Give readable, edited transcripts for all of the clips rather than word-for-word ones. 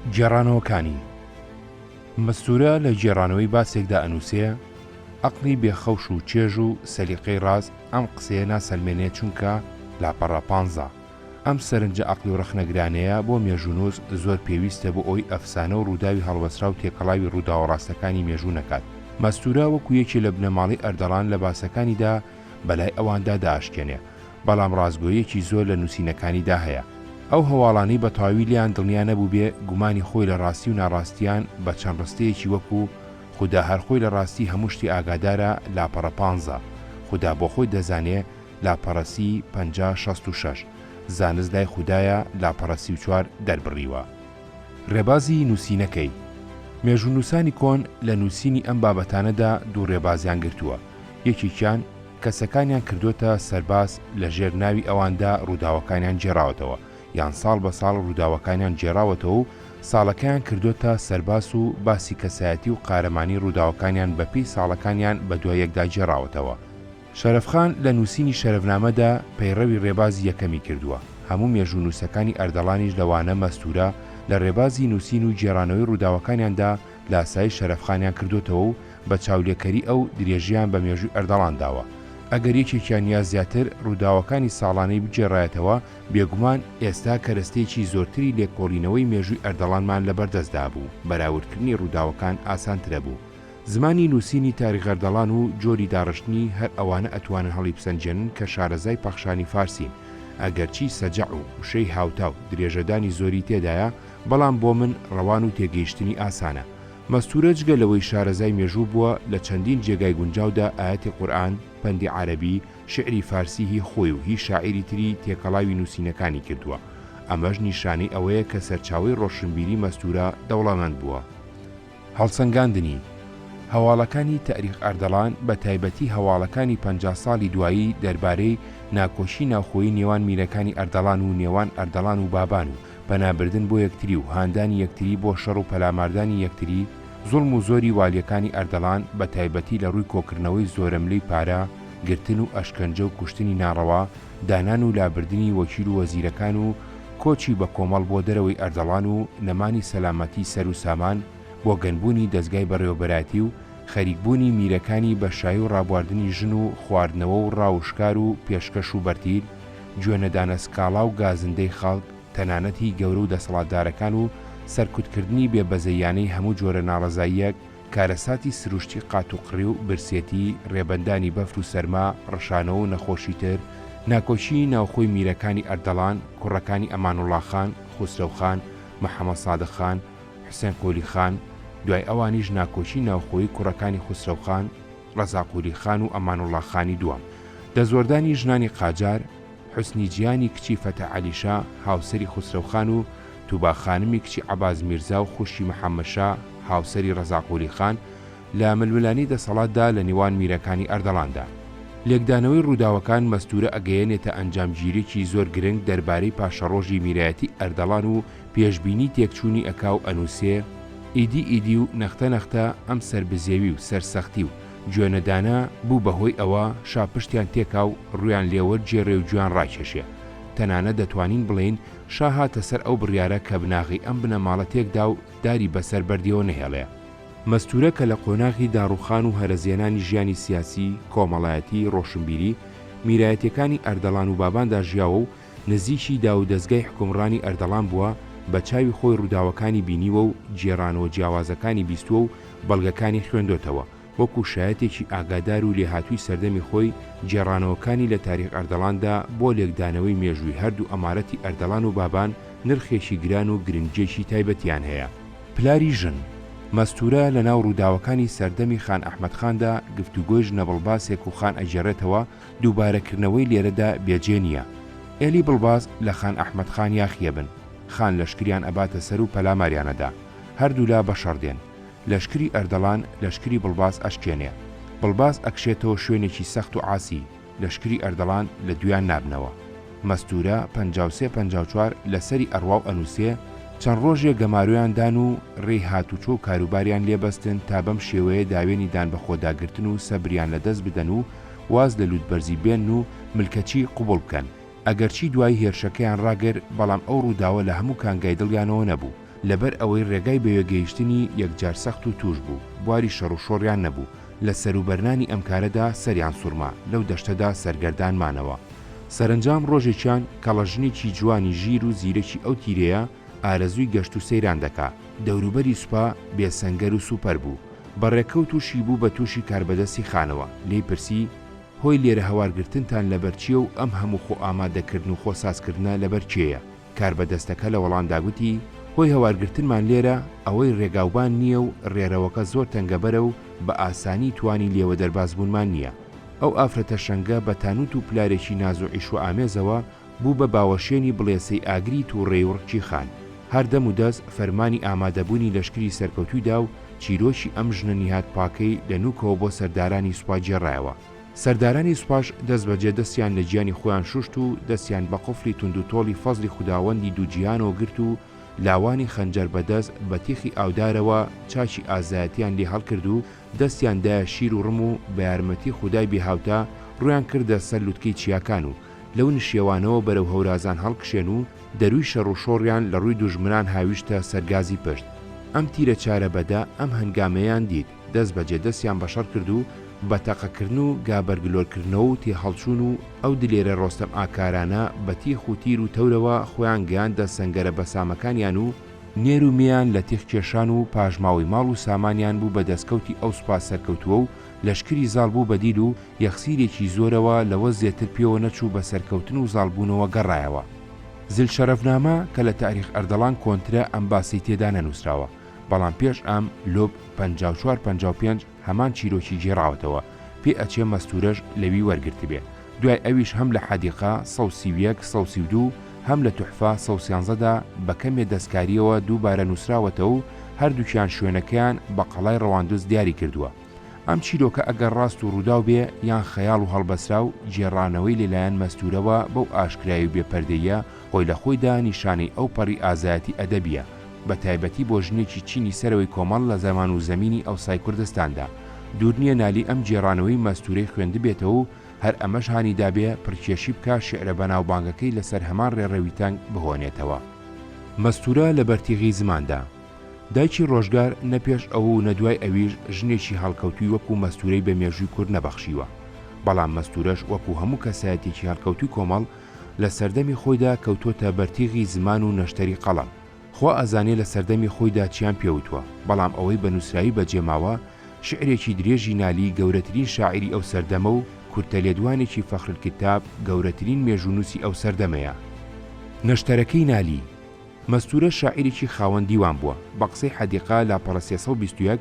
گێڕانەوەکانی مەستوورە لە گێڕانەوەی باسێکدا ئەنووسێ عەقڵی بێخەوش و چێژ و سەلیقەی ڕاز ئەم قسەیە ناسەلمێنێ چونکە لاپەڕە پانزە. ئەم سەرنجە عەقلی و ڕەخنەگرانەیە بۆ مێژوونووس زۆر پێویستە بۆ ئەوی ئەفسانە و ڕووداوی هەڵوەسرا و تێکەڵاوی ڕووداوە ڕاستەکانی مێژوو نەکات. مەستوورە وەکو یەکی لە بنەماڵی ئەردەڵان لە باسەکانیدا بەلای ئەواندا داشکێنێ، بەڵام ڕازگۆیەکی زۆر لە نووسینەکانیدا هەیە. ئەو هەواڵانەی بە تەواوی لیان دڵنیا نەبوو بێ گومانی خۆی لە ڕاستی و ناڕاستیان بە چەند ڕستەیەکی وەکو خوددا هەرخۆی لە ڕاستی هەموو شتی ئاگادارە لاپەڕە پانزە، خوددا بۆ خۆی دەزانێ لاپەڕەسی 50-66، زانست لای خوددایە لاپەڕە 34 دەربڕیوە. ڕێبازی نووسینەکەی مێژوونووسانی کۆن لە نووسینی ئەم بابەتانەدا دوو ڕێبازیان گرتووە. یەکێکیان کەسەکانیان کردوتە سەرباز لە ژێر ناوی ئەواندا ڕووداوەکانیان جێراوەتەوە، یان ساڵ بە ساڵ ڕووداوەکانیان جێراوەتەوە و ساڵەکەیان کردوتە سەرباز و باسی کەسایەتی و قارەمانی ڕووداوەکانیان بەپێی ساڵەکانیان بە دوای یەکدا جێراوەتەوە. شەرەفخان لە نووسینی شەرەفنامەدا پەیڕەوی ڕێبازی یەکەمی کردووە. هەموو مێژوونووسەکانی ئەردەڵانیش لەوانە مەستوورە لە ڕێبازی نووسین و گێڕانەوەی ڕووداوەکانیاندا لاسایی شەرەفخانیان کردوتەوە و بە چاولێکەری ئەو درێژیان بە مێژووی ئەردەڵانداوە. ئەگەر یەکێکیان یا زیاتر ڕووداوەکانی ساڵانەی بجێڕایەتەوە، بێگومان ئێستا کەرەستەیەکی زۆرتری لێکۆڵینەوەی مێژووی ئەردەڵانمان لەبەردەستدا بوو، بەراوردکردنی ڕووداوەکان ئاسانترە بوو. زمانی نووسینی تاریخ ئەردەڵان و جۆری داڕشتنی هەر ئەوانە ئەتوانن هەڵی بسەنجێنن کە شارەزای پەخشانی فارسین، ئەگەرچی سەجع و وشەی هاوتاو درێژەدانی زۆری تێدایە، بەڵام بۆ من ڕەوان و تێگەیشتنی ئاسانە. مەستوورە جگە لەوەی شارەزای مێژوو بووە، لە چەندین جێگای گونجاودا ئاەتی قورئان، پەندی عەرەبی، شعری فارسی هی خۆی و هی شاعیری تری تێکەڵاوی نووسینەکانی کردووە. ئەمەش نیشانەی ئەوەیە کە سەرچاوەی ڕۆشنبیری مەستوورە دەوڵەمەند بووە. هەڵسەنگاندنی هەواڵەکانی تاریخ ئەردەڵان، بە تایبەتی هەواڵەکانی 50 ساڵی دوایی دەربارەی ناکۆشی ناوخۆیی نێوان میرەکانی ئەردەڵان و نێوان ئەردەڵان و بابان و پەنابردن بۆ یەکتری و هاندانی یەکتری بۆ شەڕ و پەلاماردانی یەکتری، زوڵم و زۆری والیەکانی ئەردەڵان بە تایبەتی لە ڕووی کۆکردنەوەی زۆرەملەی پارە، گرتن و ئەشکەنجە و کوشتنی ناڕەوا، دانان و لابردنی وەکیل و وەزیرەکان و کۆچی بە کۆمەڵ بۆ دەرەوەی ئەردەڵان و نەمانی سەلامەتی سەر و سامان بۆ گەنبوونی دەستگای بەڕێوەبەراتی و خەریکبوونی میرەکانی بە شایی و ڕابواردنی ژن و خواردنەوە و ڕاوشکار و پێشکەش و بەرتیل، گوێنەدانە سکاڵا و گازندەی خەڵک، تەنانەتی گەورە و دەسەڵاتدارەکان و سەرکوتکردنی بێبەزەیانەی هەموو جۆرە ناڕەزاییەک، کارەساتی سروشتی قات و قڕی و برسێتی، ڕێبەندانی بەفر و سەرما، ڕەشانەوە و نەخۆشی تر، ناکۆشی ناوخۆی میرەکانی ئەردەڵان، کوڕەکانی ئەمانوڵڵا خان، خوسرەو خان، مەحەممەد سادق خان، حوسێن قۆلی خان، دوای ئەوانیش ناکۆشی ناوخۆی کوڕەکانی خوسرەو خان، ڕەزا قۆلی خان و ئەمانوڵڵا خانی دووەم، دەزۆردانی ژنانی قاجار، حوسنی جیانی کچی فەتە عەلیشا هاوسەری خوسرەو خان و تووبا خانمی کچی عەباس میرزا و خوشی محەممەدشا هاوسەری ڕەزا قۆلی خان لە ململانی دەسەڵاتدا لە نێوان میرەکانی ئەردەڵاندا. لێکدانەوەی ڕووداوەکان مەستوورە ئەگەیەنێتە ئەنجامگیریی زۆر گرنگ دەربارەی پاشەڕۆژی میرایەتی ئەردەڵان و پێشبینی تێکچوونی ئەکا و ئەنووسێ، ئیدی و نەختە ئەم سەربزێوی و سەرسەختی و گوێنەدانە بوو بەهۆی ئەوە شاپشتیان تێکا و ڕویان لێوە جێڕێ و گویان ڕاکێشێ. تەنانە دەتوانین بڵێین شا هاتە سەر ئەو بڕیارە کە بناغی ئەم بنەماڵە تێکدا و داری بەسەر بەردیەوە نەهێڵێ. مەستوورە کە لە قۆناغی داڕوخان و هەرەزیێنانی ژیانی سیاسی، کۆمەڵایەتی، ڕۆشنبیری، میرایەتیەکانی ئەردەڵان و باباندا ژیاوە و نزیکی دا و دەستگای حکومڕانی ئەردەڵان بووە، بە چاوی خۆی ڕووداوەکانی بینیوە و جێرانەوە جیاوازەکانی بیستووە و بەڵگەکانی خوێندۆتەوە، وەکو شایەتێکی ئاگادار و لێهاتووی سەردەمی خۆی جێڕانەوەکانی لە تاریخ ئەردەڵاندا بۆ لێکدانەوەی مێژووی هەردوو ئەمارەتی ئەردەڵان و بابان نرخێکی گران و گرنگجێکی تایبەتیان هەیە. پلاری ژن مەستوورە لە ناو ڕووداوەکانی سەردەمی خان ئەحمەدخاندا گفتوگۆی ژنەبڵباسێک و خان ئەجێڕێتەوە، دووبارەکردنەوەی لێرەدا بێجێ نییە. ئێلی بڵباس لە خان ئەحمەدخان یاخیە بن، خان لەشکریان ئەباتە سەر و پەلاماریانەدا، هەردوو لا بەشەڕدێن. لەشکری ئەردەڵان لەشکری بڵباس ئەشکێنێ، بڵباس ئەکشێتەوە شوێنێکی سەخت و عاسی، لەشکری ئەردەڵان لە دویان نابنەوە. مەستوورە 53-54 لەسەری ئەڕواو ئەنووسێ، چەند ڕۆژێک گەمارویاندان و ڕێی هاتوچۆ و کاروباریان لێبەستن تا بەم شێوەیە داوێنی دان بە خۆداگرتن و سەبریان لەدەست بدەن و واز لە لوودبەرزی بێن و ملکەچی قوبوڵ بکەن. ئەگەرچی دوای هێرشەکەیان ڕاگەر، بەڵام ئەو ڕووداوە لە هەموو کانگای دڵیانەوە نەبوو. لەبەر ئەوەی ڕێگای بەوێگەیشتنی یەکجار سەخت و توش بوو، بواری شەڕ و شۆڕیان نەبوو. لە سەروبەرنانی ئەم کارەدا سەریان سوورما، لەو دەشتەدا سەرگەردانمانەوە. سەرنجام ڕۆژێکیان کەڵەژنێکی جوانی ژیر و زیرەکی ئەو تیرەیە ئارەزووی گەشت و سەیران دەکا. دەوروبەری سوپا بێسەنگەر و سوپەر بوو. بەڕێکەوت تووشی بوو بە تووشی کاربەدەستی خانەوە. لێی پرسی هۆی لێرە هەوارگرتنتان لەبەرچیە و ئەم هەموو خۆ ئامادەکردن و خۆسازکردنە لەبەر چێیە؟ کاربەدەستەکە لە وەڵامدا گوتی هۆی هەوارگرتنمان لێرە ئەوەی ڕێگاوبان نییە و ڕێرەوەکە زۆر تەنگەبەرە و بە ئاسانی توانی لێوە دەربازبوونمان نییە. ئەو ئافرەتە شەنگە بە تانوت و پلارێکی ناز و عیش و ئامێزەوە بوو بە باوەشێنی بڵێسەی ئاگریت و ڕێوڕکی خان. هەردەم و دەست فەرمانی ئامادەبوونی لەشکری سەرکەوتوویدا و چیرۆکی ئەم ژنە نیهات پاکەی لە نوکەوە بۆ سەردارانی سوپا جێڕایەوە. سەردارانی سوپاش دەست بەجێ دەستیان لە گیانی خۆیان شوشت و دەستیان بە قوفری تونند و تۆڵی فەزلی خوداوەندی دووجیانەوە گرت و لاوانی خەنجەر بەدەست بە تیخی ئاودارەوە چاچی ئازایەتیان لێ هەڵکرد و دەستیاندایە شیر و ڕم و بە یارمەتی خودای بێهاوتا ڕویان کردە سەر لوتکەی چیاکان و لەو نشێوانەوە بەرەو هەورازان هەڵکشێن و دەروی شەڕ و شۆڕیان لە ڕووی دوژمنان هاویشتە سەرگازی پشت. ئەم تیرە چارە بەدا ئەم هەنگامەیان دیت، دەست بەجێ دەستیان بەشەر کرد و بە تەقەکردن و گابەرگلۆرکردنەوە و تێهەڵچوون و ئەو دلێرە ڕۆستەم ئاکارانە بە تیخ و تیر و تەورەوە خۆیان گەیاندە سەنگەرە بەسامەکانیان و نێر و میان لە تیخ کێشان و پاژماوی ماڵ و سامانیان بوو بە دەستکەوتی ئەو سوپا سەرکەوتووە و لەشکری زاڵ بوو بەدیل و یەخسیرێکی زۆرەوە لەوە زێتر پێوە نەچوو بە سەرکەوتن و زاڵبوونەوە گەڕایەوە. زل شەرەفنامە کە لە تاریخ ئەردەڵان کۆنترە ئەم باسی تێدا نەنووسراوە، بەڵام پێش ئەم لۆب 54-55 هەمان چیرۆکی جێڕاوەتەوە، پێ ئەچێ مەستورەش لەوی وەرگرت بێ. دوای ئەویش هەم لە حەدیقە 131-132 هەم لە توحفە 113دا بە کەمێ دەستکاریەوە دووبارە نووسراوەتەوە و هەردووکیان شوێنەکەیان بە قەڵای ڕەواندوز دیاری کردووە. ئەم چیرۆکە ئەگەر ڕاست و ڕووداو بێ یان خەیاڵ و هەڵبەسرا و جێڕانەوەی لەلایەن مەستورەوە بەو ئاشکرایی و بێپەردەیە خۆی لە خۆیدا نیشانەی ئەو پەڕی ئازایەتی ئەدەبیە، بە تایبەتی بۆ ژنێکی چینی سەرەوەی کۆمەڵ لە زەمان و زەمینی ئەوسای کوردستاندا. دوور نییە نالی ئەم جێڕانەوەی مەستورەی خوێندبێتەوە و هەر ئەمەش هانیدابێ پڕکێشی بکە شێعرە بەناوبانگەکەی لەسەر هەمان ڕێڕەوی تەنگ بهۆنێتەوە. مەستورە لە بەرتیغی زماندا دایکی ڕۆژگار نەپێش ئەو و نەدوای ئەویش ژنێکی هەڵکەوتوی وەکو مەستورەی بە مێژووی کورد نەبەخشیوە، بەڵام مەستورەش وەکو هەموو کەسایەتێکی هەڵکەوتوی کۆمەڵ لە سەردەمی خۆیدا کەوتۆتە بەرتیغی زمان و نەشتەری قەڵەم. خوا ئەزانێ لە سەردەمی خۆیدا چیان پێوتوە، بەڵام ئەوەی بە نووسراوی بەجێماوە شعرێکی درێژی نالی گەورەترین شاعری ئەو سەردەمە و کورتە لێدوانێکی فەخرکتاب گەورەترین مێژوونووسی ئەو سەردەمەیە. نەشتەرەکەی نالی مەستورە شاعیرێکی خاوەن دیوان بووە، بە قسەی حەدیقە لاپەڕە 321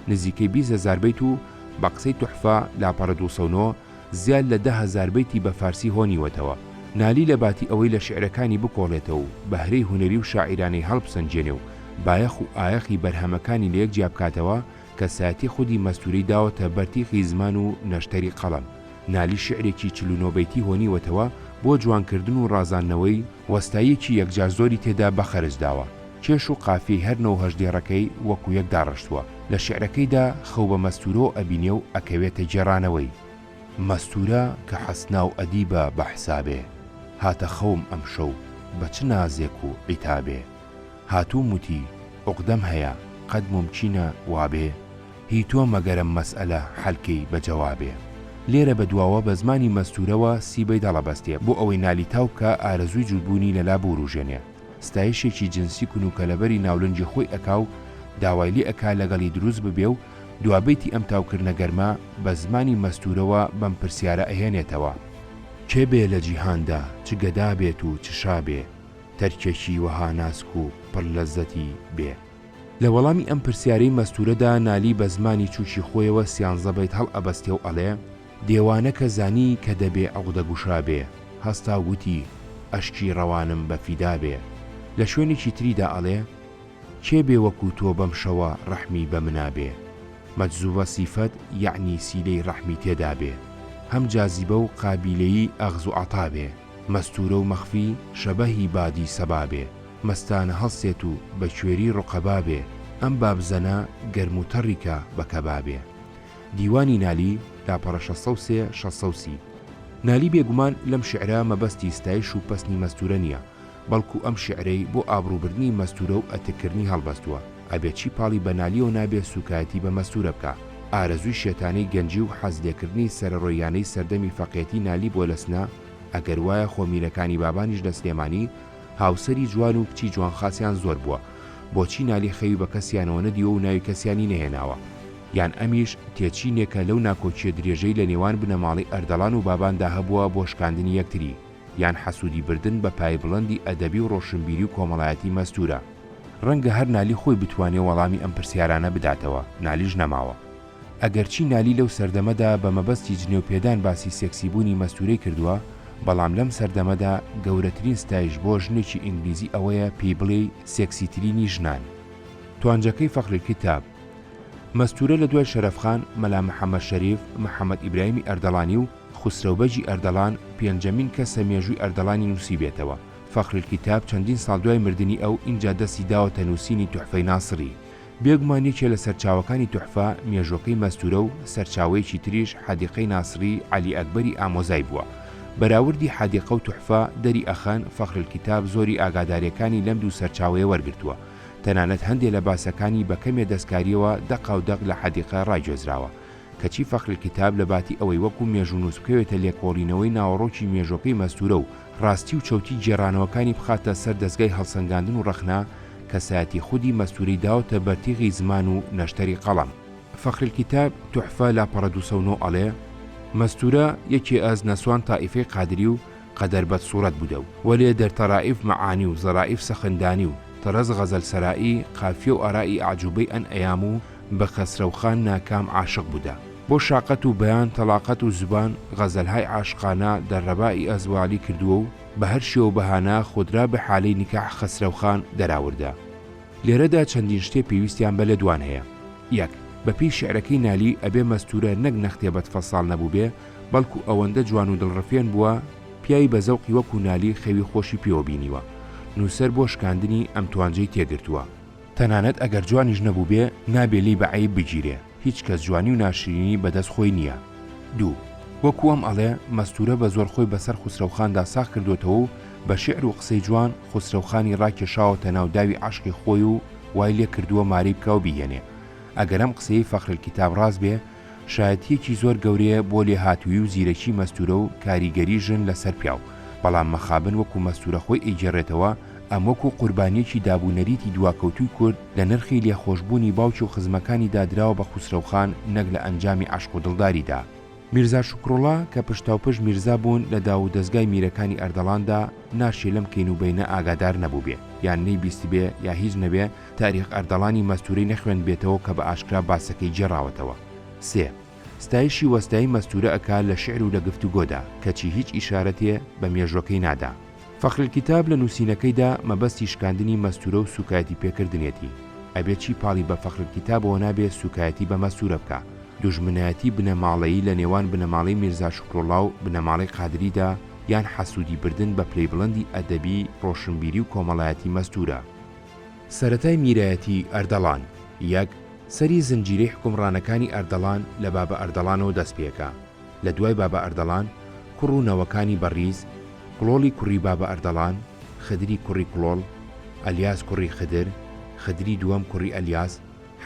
نزیکەی 20,000 بیت و بە قسەی توحفە لاپەڕە 209 زیاد لە 10,000 بیتی بە فارسی هۆنیوەتەوە. نالی لە باتی ئەوەی لە شعرەکانی بکۆڵێتەوە و بەهرەی هونەری و شاعیرانەی هەڵبسەنجێنێ و بایەخ و ئایەخی بەرهەمەکانی لە یەک جیا بکاتەوە کە ساتی خودی مەستوری داوەتە بەرتیخی زمان و نەشتەری قەڵەم. نالی شعرێکی 49 بیتی هۆنیوەتەوە بۆ جوانکردن و ڕازاندنەوەی وەستاییەکی یەکجار زۆری تێدا بەخەرج داوە. کێش و قافی هەر 9 هەژدێڕەکەی وەکو یەک داڕشتووە. لە شعرەکەیدا خەو بە مەستورۆ ئەبینێ و ئەکەوێتە جێڕانەوەی. مەستورە کە حەسنا و ئەدیبە بە حسابێ، هاتە خەوم ئەم شەو بە چ نازێک و عیتابێ. هاتوو موتی عوقدەم هەیە قەد مومچینە وابێ، هی تۆ مەگەرم مەسئلە حەلکەی بە جەوابێ. لێرە بە دواوە بە زمانی مەستورەوە سیبەی دەڵەبەستێ بۆ ئەوەی نالی تاو کە ئارەزووی جوولبوونی لەلا بوروژێنێ. ستایشێکی جنسی کون و کەلەبەری ناولەنجی خۆی ئەکا و داوایلی ئەکا لەگەڵی دروست ببێ و دوابەیتی ئەم تاوکردنە گەرمە بە زمانی مەستورەوە بەم پرسیارە ئەهێنێتەوە: کێ بێ لە جیهاندا چ گەدا بێت و چ شابێ، تەرکێکی وەها ناسک و پڕ لەزەتی بێ. لە وەڵامی ئەم پرسیارەی مەستورەدا نالی بە زمانی چووکی خۆیەوە 13 بیت هەڵ ئەبەستێ و ئەڵێ: دێوانە کە زانی کە دەبێ عەقدە گوشا بێ، هەستا وتی ئەشکی ڕەوانم بە فیدا بێ. لە شوێنێکی تریدا ئەڵێ: کێ بێ وەکو تۆ بەم شەوە ڕەحمی بە منابێ، مەجزوبە سیفەت یعنی سیلەی ڕەحمی تێدا بێ، هەم جازیبە و قابیلەیی ئەغز و عەتا بێ، مەستورە و مەخفی شەبەهی بادی سەبا بێ، مەستانە هەڵسێت و بە کوێری ڕوقەبا بێ، ئەم بابزەنە گەرم و تەڕیکە بە کەبا بێ. دیوانی نالی لاپەڕە 630. نالی بێگومان لەم شعرە مەبەستی ستایش و پەسنی مەستورە نییە، بەڵکو ئەم شعرەی بۆ ئابڕووبردنی مەستورە و ئەتەکردنی هەڵبەستووە. ئەبێت چی پاڵی بەنالیەوە نابێت سوکایەتی بە مەستورە بکە. ئارەزووی شێتانەی گەنجی و حەزلێکردنی سەرڕۆیانەی سەردەمی فەقێتی نالی بۆ لەسنا، ئەگەر وایە خۆمیرەکانی بابانیش لە سلێمانی هاوسەری جوان و کچی جوان خاسیان زۆر بووە، بۆچی نالی خەوی بە کەسیانەوە نەدیوە و ناوی کەسیانی نەهێناوە؟ یان ئەمیش تێچینێکە لەو ناکۆچیە درێژەی لە نێوان بنەماڵی ئەردەڵان و باباندا هەبووە بۆ شکاندنی یەکتری، یان حەسوودی بردن بە پای بڵندی ئەدەبی و ڕۆشنبیری و کۆمەڵایەتی مەستورە. ڕەنگە هەر نالی خۆی بتوانێت وەڵامی ئەم پرسیارانە بداتەوە، نالیش نەماوە. ئەگەرچی نالی لەو سەردەمەدا بە مەبەستی جنێوپێدان باسی سێکسیبوونی مەستورەی کردووە، بەڵام لەم سەردەمەدا گەورەترین ستایش بۆ ژنێکی ئینگلیزی ئەوەیە پێی بڵێ سێکسیترینی ژنان. توانجەکەی فەخری کتاب. مەستورە لە دوای شەرەفخان، مەلا محەممەد شەریف، محەممەد ئیبراهیمی ئەردەڵانی و خوسرەوبەجی ئەردەڵان پێنجەمین کەسە مێژووی ئەردەڵانی نووسیبێتەوە. فەخری کتاب چەندین ساڵ دوای مردنی ئەو ئینجا دەستی داوەتە نووسینی توحفەی ناسری. بێگومانیەکێ لە سەرچاوەکانی توحفە مێژوەکەی مەستورە و سەرچاوەیەکی تریش حەدیقەی ناسری عەلی ئەکبەری ئامۆزای بووە. بەراوردی حەدیقە و توحفە دەری ئەخەن فەخری کتاب زۆری ئاگاداریەکانی لەم دوو سەرچاوەیە وەرگرتووە. تەنانەت هەندێک لە باسەکانی بە کەمێ دەستکاریەوە دەق لە حەدیقە ڕایگوێزراوە. کەچی فەخری کتاب لە باتی ئەوەی وەکو مێژوو نووسکەوێتە لێکۆڵینەوەی ناوەڕۆکی مێژوەکەی مەستورە و ڕاستی و چەوتی جێرانەوەکانی بخاتە سەر دەستگای هەڵسەنگاندن و ڕەخنا، کەسایەتی خودی مەستوری داوەتە بەرتیغی زمان و نەشتەری قەڵەم. فەخری کتاب توحفە لاپەڕە 209 ئەڵێ مەستورە یەکێ ئەز نەسوان تائیفەی قادری و قەدەربەد سوورەت بوودە و وەلێ دەرتەڕائیف مەعانی و زەرائیف سەخندانی و تەرەز غەزەل سەرائی قافیە و ئارائی ئەعجوبەی ئەن ئەیام و بە خەسرەوخان ناکام عاشق بوودا. بۆ شاقەت و بەیان تەلاقەت و زبان غەزەلهای عاشقانە دەرڕەبائی ئەزوالی کردووە و بە هەر شێوە بەهانە خودرا بە حالەی نیکاح خەسرەوخان دەراوردا. لێرەدا چەندین شتێ پێویستیان بە لەدوان هەیە. یەک، بەپێی شعرەکەی نالی ئەبێ مەستورە نەک نەختێبەت فەساڵ نەبوو بێ، بەڵکو ئەوەندە جوان و دڵڕفێن بووە پیاوی بە زەوقی وەکو نالی خەوی خۆشی پێوە بینیوە. نووسەر بۆ شکاندنی ئەم توانجەی تێگرتووە. تەنانەت ئەگەر جوانیش نەبوو بێ نابێ لی بە عەیب بگیرێ، هیچ کەس جوانی و ناشرینی بەدەست خۆی نییە. دوو، وەکو ئەم ئەڵێ مەستورە بە زۆر خۆی بەسەر خوسرەوخاندا ساخ کردوێتەوە و بە شعر و قسەی جوان خوسرەوخانی ڕاکێشاوەتە ناو داوی عاشقی خۆی و وای لێ کردووە ماری بکە و بیهێنێ. ئەگەر ئەم قسەی فەخری کتاب ڕاست بێ، شایەتیەکی زۆر گەورەیە بۆ لێهاتووی و زیرەکی مەستورە و کاریگەری ژن لەسەر پیاو، بەڵام مەخابن وەکو مەستورە خۆی ئەیگەڕێتەوە ئەم وەکو قوربانیەکی دابوونەریتی دواکەوتوی کورد لە نرخی لێخۆشببوونی باوکی و خزمەکانی دادراوە بە خوسرەوخان نەک لە ئەنجامی عاشق و دڵداریدا. میرزا شوکڕۆڵا کە پشتاوپشت میرزا بوون لە داو دەستگای میرەکانی ئەردەڵاندا ناشێ لەم کەینوبەینە ئاگادار نەبوو بێ، یان نەی بیست بێ یا هیچ نەبێ تاریخ ئەردەڵانی مەستورەی نەخوێن بێتەوە کە بە ئاشکرا باسەکەی جێڕاوەتەوە. سێ، ستایشی وەستایی مەستورە ئەکا لە شعر و لە گفتوگۆدا کەچی هیچ ئیشارەتێ بە مێژوەکەی نادا. فەخری کتاب لە نووسینەکەیدا مەبەستی شکاندنی مەستورە و سوکایەتی پێکردنێتی. ئەبێت چی پاڵی بە فەخری کتابەوە نابێت سوکایەتی بە مەستورە بکە. دوژمنایەتی بنەماڵەیی لە نێوان بنەماڵی میرزا شوکڕۆڵا و بنەماڵی قادریدا یان حەسوودی بردن بە پلەی بڵندی ئەدەبی ڕۆشنبیری و کۆمەڵایەتی مەستورە. سەرەتای میرایەتی ئەردەڵان. یەک، سەری زنجیرەی حکومڕانەکانی ئەردەڵان لە بابە ئەردەڵانەوە دەست پێکا. لە دوای بابە ئەردەڵان کوڕ و نەوەکانی بەڕیز، کڵۆڵی کوڕی بابە ئەردەڵان، خدری کوڕی کڵۆڵ، ئەلیاس کوڕی خدر، خدری دووەم کوڕی ئەلیاس،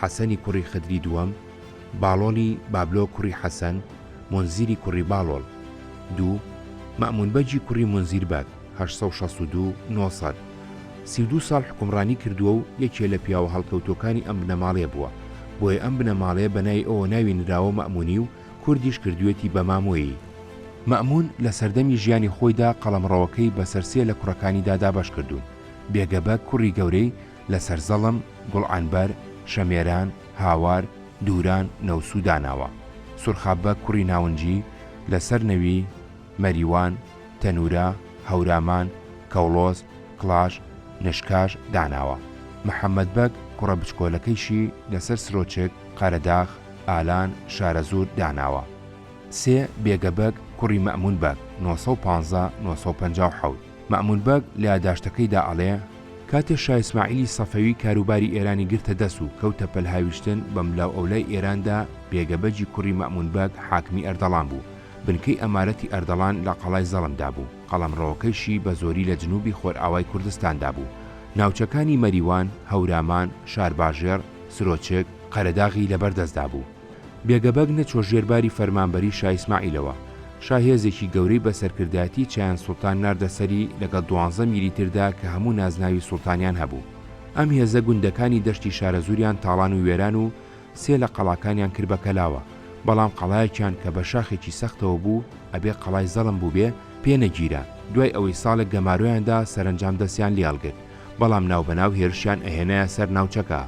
حەسەنی کوڕی خدری دووەم، باڵۆلی بابلۆ کوڕی حەسەن، مۆنزیری کوڕی باڵۆڵ. دوو، مەئمونبەجی کوڕی مۆنزیر بەگ 862 900 32 ساڵ حکومڕانی کردووە و یەکێ لە پیاوە هەڵکەوتۆکانی ئەم بنەماڵێ بووە. بۆیە ئەم بنەماڵەیە بەنای ئەوە ناوی نراوە مەئمونی و کوردیش کردوێتی بە مامۆیی. مەئمون لە سەردەمی ژیانی خۆیدا قەڵەمڕەوەکەی بەسەرسێ لە کوڕەکانیدا دابەش کردوون. بێگەبە کوڕی گەورەی لە سەرزەڵم، گوڵعانبەر، شەمێران، هاوار، دووران، نەوسو داناوە. سورخابە کوڕی ناونجی لەسەر نەوی، مەریوان، تەنورە، هەورامان، کەوڵۆز، کڵاش، نشکاش داناوە. محەممەد بەگ کوڕە بچکۆلەکەیشی لەسەر سرۆچێک، قەرەداخ، ئالان، شارەزور داناوە. سێ، بێگەبەگ کوڕی مەئمون بەگ 915 957 مەئمون بەگ لە یادداشتەکەیدا ئەڵێ کاتێ شای ئیسماعیلی سەفەوی کاروباری ئێرانی گرتە دەست و کەوتە پەلهاویشتن بە ملاو ئەولای ئێراندا، بێگەبەجی کوڕی مەئمون بەگ حاکمی ئەردەڵان بوو. بنکەی ئەمارەتی ئەردەڵان لە قەڵای زەڵمدا بوو. قەڵەمڕەوەکەیشی بە زۆری لە جنوبی خۆرئاوای کوردستاندا بوو. ناوچەکانی مەریوان، هەورامان، شارباژێر، سرۆچێک، قەرەداغی لەبەردەستدا بوو. بێگەبەگ نەچۆ ژێرباری فەرمانبەری شای ئیسماعیلەوە. شاهێزێکی گەورەی بە سەرکردایەتی چایان سوڵتان ناردەسەری لەگەڵ 12 میری تردا کە هەموو نازناوی سوڵتانیان هەبوو. ئەم هێزە گوندەکانی دەشتی شارەزوریان تاڵان و وێران و سێ لە قەڵاکانیان کرد بە کەلاوە. بەڵام قەڵایەکیان کە بە شاخێکی سەختەوە بوو ئەبێ قەڵای زەڵم بوو بێ پێنەگیرە. دوای ئەوەی ساڵێک گەمارویاندا سەرنجام دەستیان لێڵگرت، بەڵام ناوبەناو هێرشیان ئەهێنایە سەر ناوچەکە.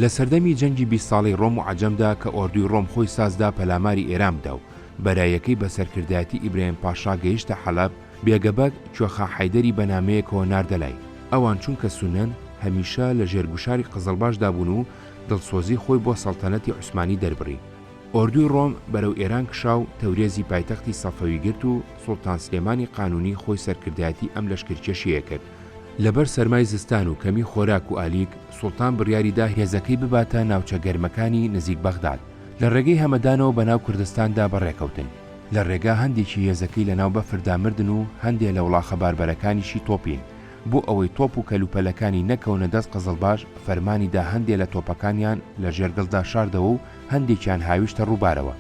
لە سەردەمی جەنگی 20 ساڵی ڕۆم و عەجەمدا کە ئۆردوی ڕۆم خۆی سازدا پەلاماری ئێران بدە و بەرایەکەی بە سەرکردایەتی ئیبراهیم پاشا گەیشتە حەلەب، بێگەبەگ کوێخا حەیدەری بەنامەیەکەوە ناردەلای. ئەوان چونکە سونەن هەمیشە لە ژێرگوشاری قزڵباشدا بوون و دڵسۆزی خۆی بۆ سەڵتەنەتی عوسمانی دەربڕی. ئۆردوی ڕۆم بەرەو ئێران کشا و تەورێزی پایتەختی سەفەوی گرت و سوڵتان سلێمانی قانونی خۆی سەرکردایەتی ئەم لەشکرکێشیە کرد. لەبەر سەرمای زستان و کەمی خۆراک و ئالیک، سوڵتان بڕیاریدا هێزەکەی بباتە ناوچە گەرمەکانی نزیک بەغداد. لە ڕێگەی هەمەدانەوە بەناو کوردستاندا بەڕێکەوتن. لە ڕێگا هەندێکی هێزەکەی لەناو بەفردا مردن و هەندێک لە وڵاخە باربەرەکانیشی تۆپین. بۆ ئەوەی تۆپ و کەلوپەلەکانی نەکەونە دەست قزڵباش، فەرمانیدا هەندێک لە تۆپەکانیان لە ژێرگەڵدا شاردەوە و هەندێکیان هاویشتە ڕووبارەوە.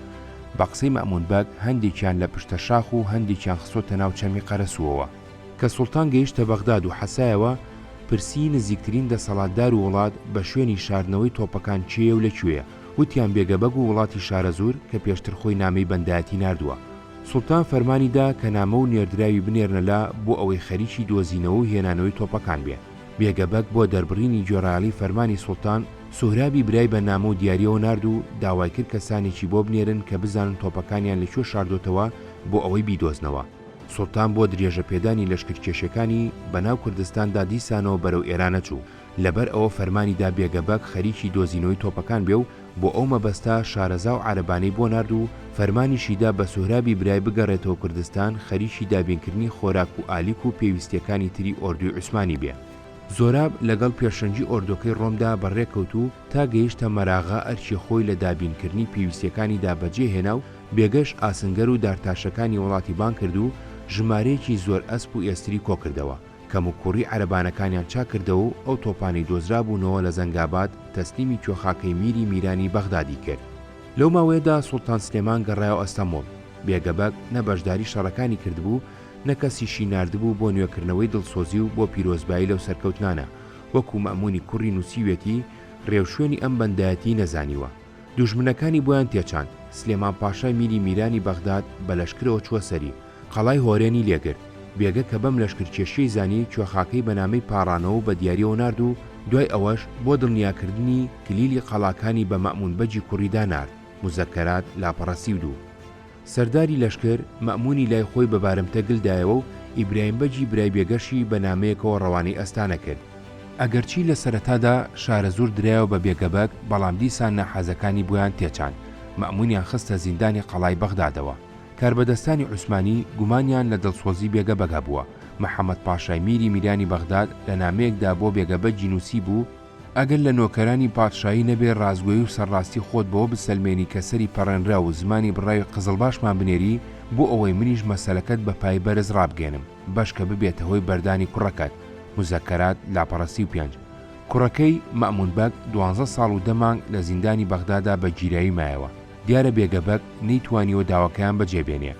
بە قسەی مەمون بەگ هەندێکیان لە پشتە شاخ و هەندێکیان خسۆتە ناو چەمی قەرەسووەوە. کە سوڵتان گەیشتە بەغداد و حەسایەوە، پرسی نزیکترین دەسەڵاتدار و وڵات بە شوێنی شاردنەوەی تۆپەکان چیە و لەکوێیە. وتیان بێگەبەگ و وڵاتی شارەزور کە پێشتر خۆی نامەی بەندایەتی ناردووە. سوڵتان فەرمانیدا کە نامە و نێردراوی بنێرنەلا بۆ ئەوەی خەریکی دۆزینەوە و هێنانەوەی تۆپەکان بێ. بێگەبەگ بۆ دەربڕینی گوێڕایەڵی فەرمانی سوڵتان سوهرابی برای بە نامە و دیاریەوە نارد و داوای کرد کەسانێکی بۆ بنێرن کە بزانن تۆپەکانیان لەکوێ شاردۆتەوە بۆ ئەوەی بیدۆزنەوە. سوڵتان بۆ درێژە پێدانی لەشکرکێشەکانی بەناو کوردستاندا دیسانەوە بەرەو ئێرانە چوو. لەبەر ئەوە فەرمانیدا بێگەبەگ خەریکی دۆزینەوەی تۆپەکان بێ و بۆ ئەو مەبەستا شارەزا و عەرەبانەی بۆ نارد و فەرمانیشیدا بە سوهرابی برای بگەڕێتەوە کوردستان خەریکی دابینکردنی خۆراک و ئالیک و پێویستیەکانی تری ئۆردوی عوسمانی بێ. زۆراب لەگەڵ پێشەنجی ئۆردۆکەی ڕۆمدا بەڕێکەوت و تا گەیشتە مەراغا ئەرچی خۆی لە دابینکردنی پێویستیەکانیدا بەجێهێنا و بێگەش ئاسنگەر و دارتاشەکانی وڵاتی بان کرد و ژمارەیەکی زۆر ئەسپ و ئێستری کۆکردەوە. کەم و کوڕی عەرەبانەکانیان چاکردەوە و ئەو تۆپانی دۆزرا بوونەوە لە زەنگاباد تەسلیمی کوێخاکەی میری میرانی بەغدادی کرد. لەو ماوەیەدا سوڵتان سلێمان گەڕایەوە ئەستەمبۆڵ. بێگەبەگ نە بەشداری شەڕەکانی کردبوو، نە کەسیشی ناردبوو بۆ نوێکردنەوەی دڵسۆزی و بۆ پیرۆزبایی لەو سەرکەوتنانە. وەکو مەموونی کوڕی نووسیوێتی ڕێوشوێنی ئەم بەندایەتی نەزانیوە. دوژمنەکانی بۆیان تێچاند. سلێمان پاشای میری میرانی بەغداد بە لەشکرەوە چووە سەری. قەڵای هۆرێنی لێگرت. بێگە کە بەم لەشکرکێشەی زانی کوێخاکەی بەنامەی پاڕانەوە بە دیاریەوە نارد و دوای ئەوەش بۆ دڵنیاکردنی کلیلی قەڵاکانی بە مەمون بەجی کوڕیدا نارد. مزەکەرات لاپەڕەسی و دوو. سەرداری لەشکر مەمونی لای خۆی بە بارمتە گلدایەوە و ئیبراهیم بەجی برای بێگەشی بە نامەیەکەوە ڕەوانەی ئەستانە کرد. ئەگەرچی لە سەرەتادا شارەزور درایەوە بە بێگەبەگ، بەڵام دیسان نەحەزەکانی بۆیان تێچان. مەمونیان خستە زیندانی قەڵای بەغدادەوە. کاربەدەستانی عوسمانی گومانیان لە دڵسۆزی بێگەبەگا بووە. محەممەد پاشای میری میرانی بەغداد لە نامەیەکدا بۆ بێگەبەگی نووسی بوو ئەگەر لە نۆکەرانی پادشایی نەبێ ڕازگۆیی و سەرڕاستی خۆت بەوە بسەلمێنی کە سەری پەڕێنرا و زمانی بڕای قزڵباشمان بنێری بۆ ئەوەی منیش مەسەلەکەت بە پای بەرز ڕابگەێنم بەشکە ببێتە هۆی بەردانی کوڕەکەت. مزەکەرات لاپەڕەسی و 5. کوڕەکەی مەمون بەگ 12 ساڵ و 10 مانگ لە زیندانی بەغدادا بە گیرایی مایەوە. دیارە بێگەبەگ نەیتوانیوە داواکەیان بەجێبێنێ.